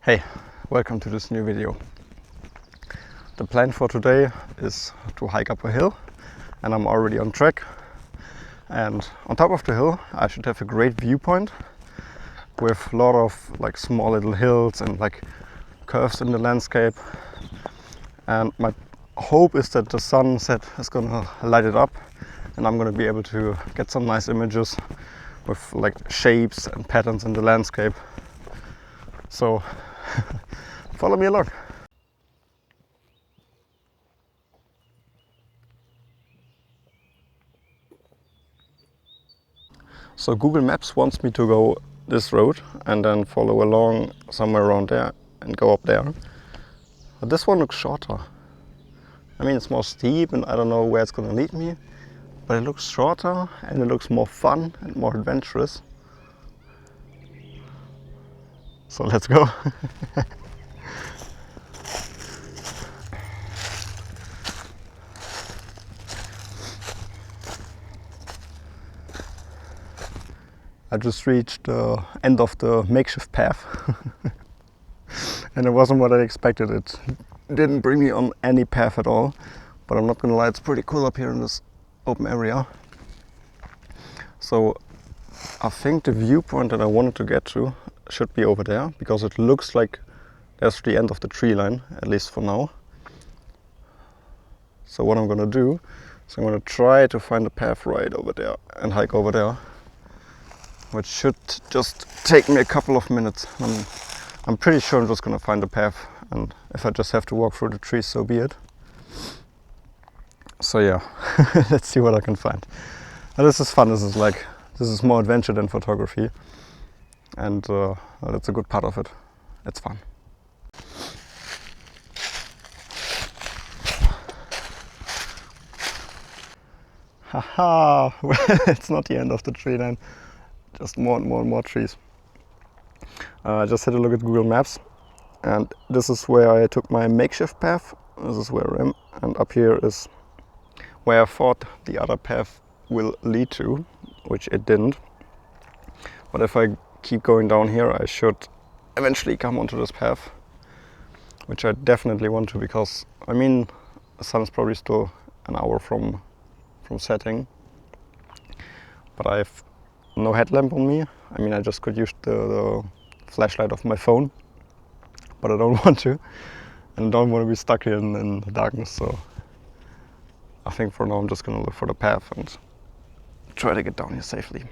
Hey, welcome to this new video. The plan for today is to hike up a hill, and I'm already on track. And on top of the hill I should have a great viewpoint with a lot of like small little hills and like curves in the landscape. And my hope is that the sunset is gonna light it up and I'm gonna be able to get some nice images with like shapes and patterns in the landscape. So follow me along. So Google Maps wants me to go this road and then follow along somewhere around there and go up there. But this one looks shorter. I mean, it's more steep and I don't know where it's gonna lead me, but it looks shorter and it looks more fun and more adventurous. So let's go. I just reached the end of the makeshift path and it wasn't what I expected. It didn't bring me on any path at all, but I'm not gonna lie, it's pretty cool up here in this open area. So I think the viewpoint that I wanted to get to should be over there, because it looks like that's the end of the tree line, at least for now. So what I'm gonna do is I'm gonna try to find a path right over there and hike over there, which should just take me a couple of minutes. I'm pretty sure I'm just gonna find a path, and if I just have to walk through the trees, so be it. So yeah, let's see what I can find. And this is fun. This is more adventure than photography, and that's a good part of it. It's fun. Haha! Well, it's not the end of the tree line. Just more and more and more trees. I just had a look at Google Maps, and this is where I took my makeshift path. This is where I am, and up here is where I thought the other path will lead to, which it didn't. But if I keep going down here, I should eventually come onto this path, which I definitely want to, because I mean, the sun is probably still an hour from setting, but I've no headlamp on me. I mean, I just could use the flashlight of my phone, but I don't want to, and I don't want to be stuck here in the darkness. So I think for now I'm just gonna look for the path and try to get down here safely.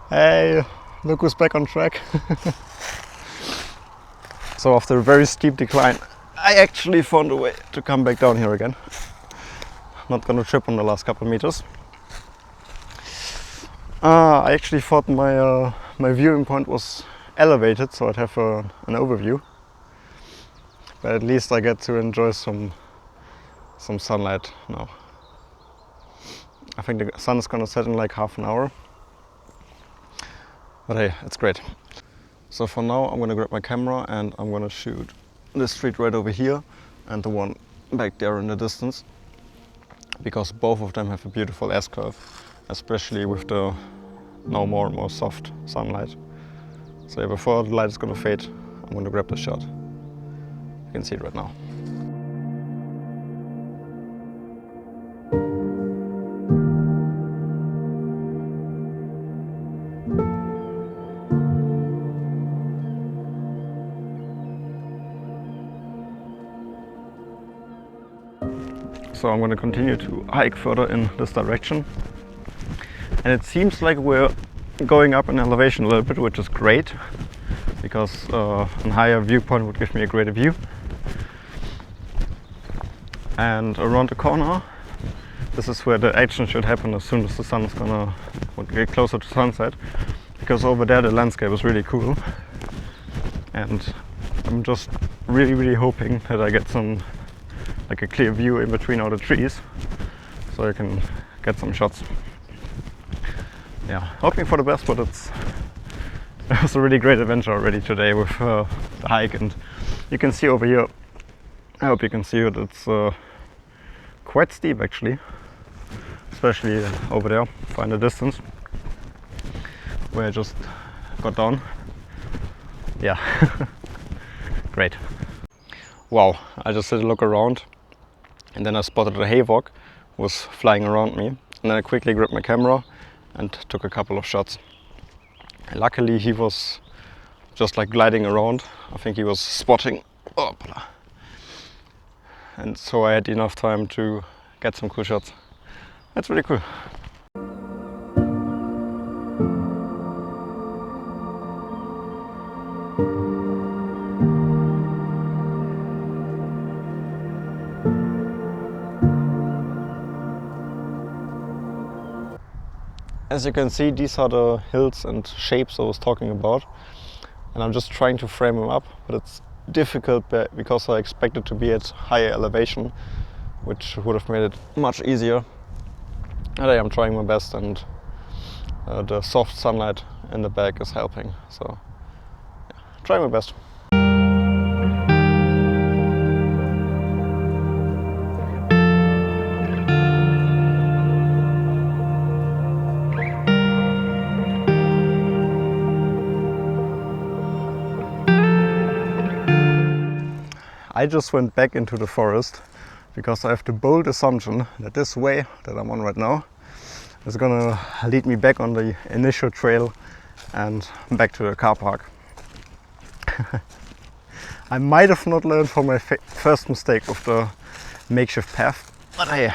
Hey, look who's back on track. So after a very steep decline, I actually found a way to come back down here again. Not gonna trip on the last couple meters. I actually thought my viewing point was elevated, so I'd have an overview. But at least I get to enjoy some sunlight now. I think the sun is gonna set in like half an hour. But hey, it's great. So for now I'm gonna grab my camera and I'm gonna shoot this street right over here and the one back there in the distance, because both of them have a beautiful S-curve, especially with the now more and more soft sunlight. So yeah, before the light is gonna fade, I'm gonna grab the shot. You can see it right now. So I'm going to continue to hike further in this direction, and it seems like we're going up in elevation a little bit, which is great, because a higher viewpoint would give me a greater view. And around the corner, this is where the action should happen as soon as the sun is gonna get closer to sunset, because over there the landscape is really cool, and I'm just really hoping that I get like a clear view in between all the trees, so I can get some shots. Yeah, hoping for the best, but it was a really great adventure already today with the hike, and you can see over here, I hope you can see it, it's quite steep actually, especially over there, far in the distance, where I just got down. yeah, great. Wow, I just had a look around and then I spotted a hawk was flying around me, and then I quickly grabbed my camera and took a couple of shots. Luckily he was just like gliding around. I think he was spotting, and so I had enough time to get some cool shots. That's really cool. As you can see, these are the hills and shapes I was talking about, and I'm just trying to frame them up, but it's difficult because I expect it to be at higher elevation, which would have made it much easier. And I am trying my best, and the soft sunlight in the back is helping, so yeah, trying my best. I just went back into the forest because I have the bold assumption that this way that I'm on right now is gonna lead me back on the initial trail and back to the car park. I might have not learned from my first mistake of the makeshift path, but hey,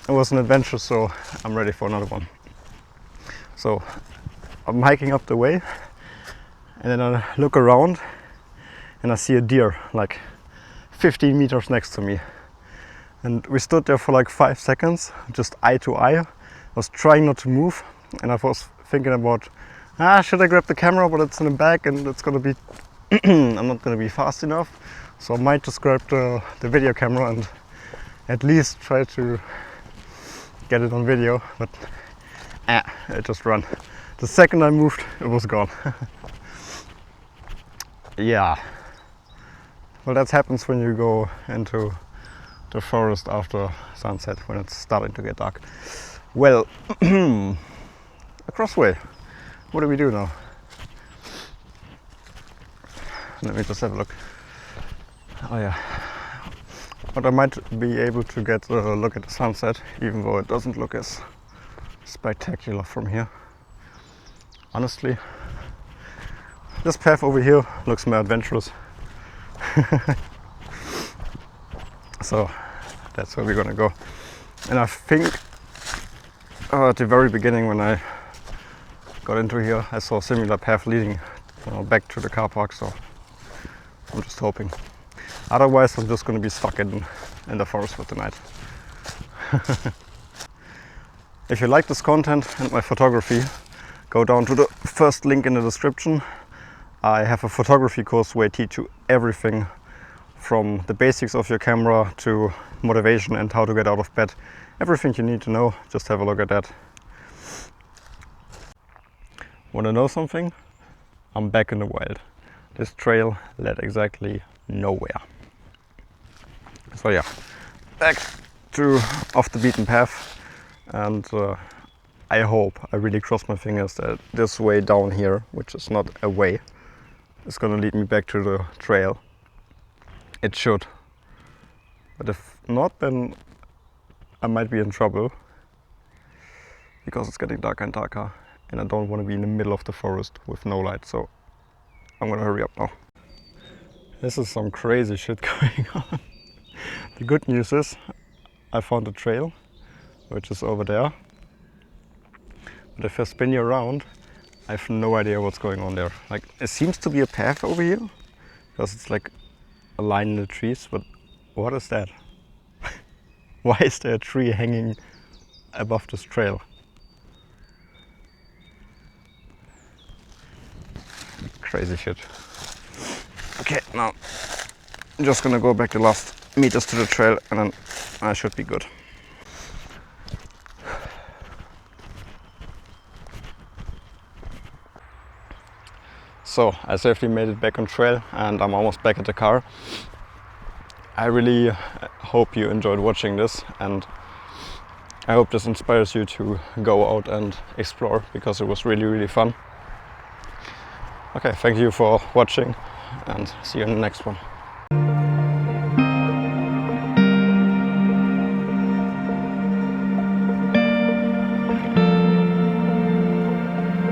it was an adventure, so I'm ready for another one. So I'm hiking up the way, and then I look around and I see a deer like 15 meters next to me. And we stood there for like 5 seconds, just eye to eye. I was trying not to move, and I was thinking about, should I grab the camera, but it's in the back and it's gonna be, I'm not gonna be fast enough. So I might just grab the video camera and at least try to get it on video, but it just ran. The second I moved, it was gone. Yeah. Well, that happens when you go into the forest after sunset, when it's starting to get dark. Well, a crossway. What do we do now? Let me just have a look. Oh yeah. But I might be able to get a look at the sunset, even though it doesn't look as spectacular from here. Honestly, this path over here looks more adventurous. So that's where we're gonna go. And I think at the very beginning, when I got into here, I saw a similar path leading back to the car park, so I'm just hoping. Otherwise I'm just gonna be stuck in the forest for tonight. If you like this content and my photography, go down to the first link in the description. I have a photography course where I teach you everything from the basics of your camera to motivation and how to get out of bed. Everything you need to know, just have a look at that. Want to know something? I'm back in the wild. This trail led exactly nowhere. So yeah, back to off the beaten path, and I hope, I really cross my fingers that this way down here, which is not a way, is gonna lead me back to the trail. It should. But if not, then I might be in trouble, because it's getting darker and darker and I don't want to be in the middle of the forest with no light, so I'm gonna hurry up now. This is some crazy shit going on. The good news is I found a trail, which is over there. But if I spin you around, I have no idea what's going on there. Like, it seems to be a path over here, because it's like a line in the trees, but what is that? Why is there a tree hanging above this trail? Crazy shit. Okay, now I'm just gonna go back the last meters to the trail and then I should be good. So I safely made it back on trail and I'm almost back at the car. I really hope you enjoyed watching this, and I hope this inspires you to go out and explore, because it was really fun. Okay, thank you for watching and see you in the next one.